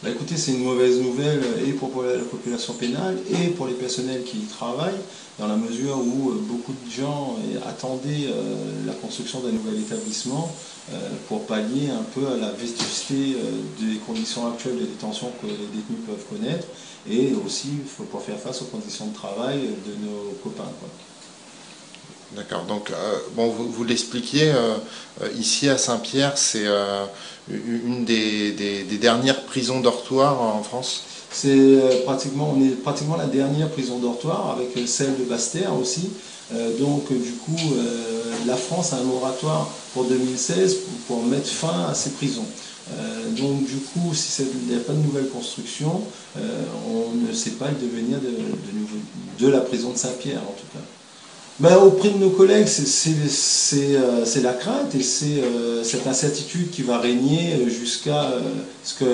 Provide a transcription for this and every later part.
Bah, écoutez, c'est une mauvaise nouvelle et pour la population pénale et pour les personnels qui y travaillent, dans la mesure où beaucoup de gens attendaient la construction d'un nouvel établissement pour pallier un peu à la vétusté des conditions actuelles de détention que les détenus peuvent connaître et aussi pour faire face aux conditions de travail de nos copains, quoi. D'accord, donc bon, vous l'expliquiez, ici à Saint-Pierre, c'est une des dernières prisons dortoirs en France. On est pratiquement la dernière prison dortoir, avec celle de Basse-Terre aussi. Du coup, la France a un moratoire pour 2016 pour mettre fin à ces prisons. Du coup, si il n'y a pas de nouvelle construction, on ne sait pas le devenir de la prison de Saint-Pierre en tout cas. Ben, auprès de nos collègues, c'est la crainte et c'est cette incertitude qui va régner jusqu'à ce que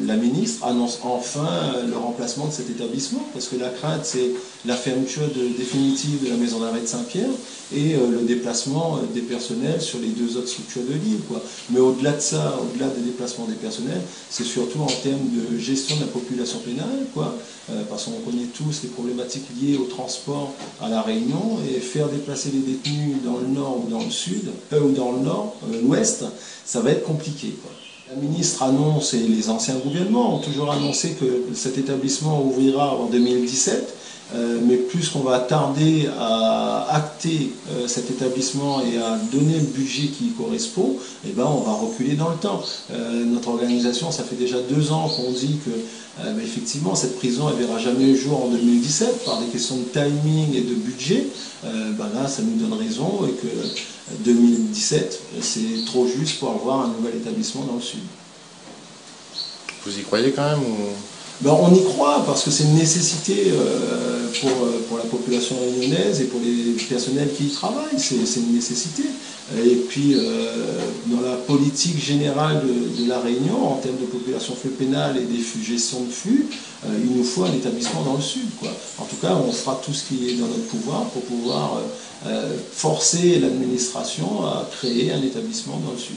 la ministre annonce enfin le remplacement de cet établissement. Parce que la crainte, c'est la fermeture définitive de la maison d'arrêt de Saint-Pierre et le déplacement des personnels sur les deux autres structures de l'île, quoi. Mais au-delà de ça, au-delà des déplacements des personnels, c'est surtout en termes de gestion de la population pénale, quoi. Parce qu'on connaît tous les problématiques liées au transport à La Réunion, et faire déplacer les détenus dans le nord ou dans le sud, ou dans le nord, l'ouest, ça va être compliqué, quoi. La ministre annonce, et les anciens gouvernements ont toujours annoncé que cet établissement ouvrira en 2017, mais plus qu'on va tarder à acter cet établissement et à donner le budget qui y correspond, eh ben on va reculer dans le temps. Notre organisation, ça fait déjà 2 ans qu'on dit que effectivement cette prison ne verra jamais le jour en 2017 par des questions de timing et de budget. Là, ça nous donne raison et que 2017, c'est trop juste pour avoir un nouvel établissement dans le sud. Vous y croyez quand même ou... On y croit parce que c'est une nécessité pour la population réunionnaise et pour les personnels qui y travaillent, c'est une nécessité. Et puis dans la politique générale de la Réunion, en termes de population pénale et des gestion de flux, il nous faut un établissement dans le sud, quoi. En tout cas, on fera tout ce qui est dans notre pouvoir pour pouvoir forcer l'administration à créer un établissement dans le sud.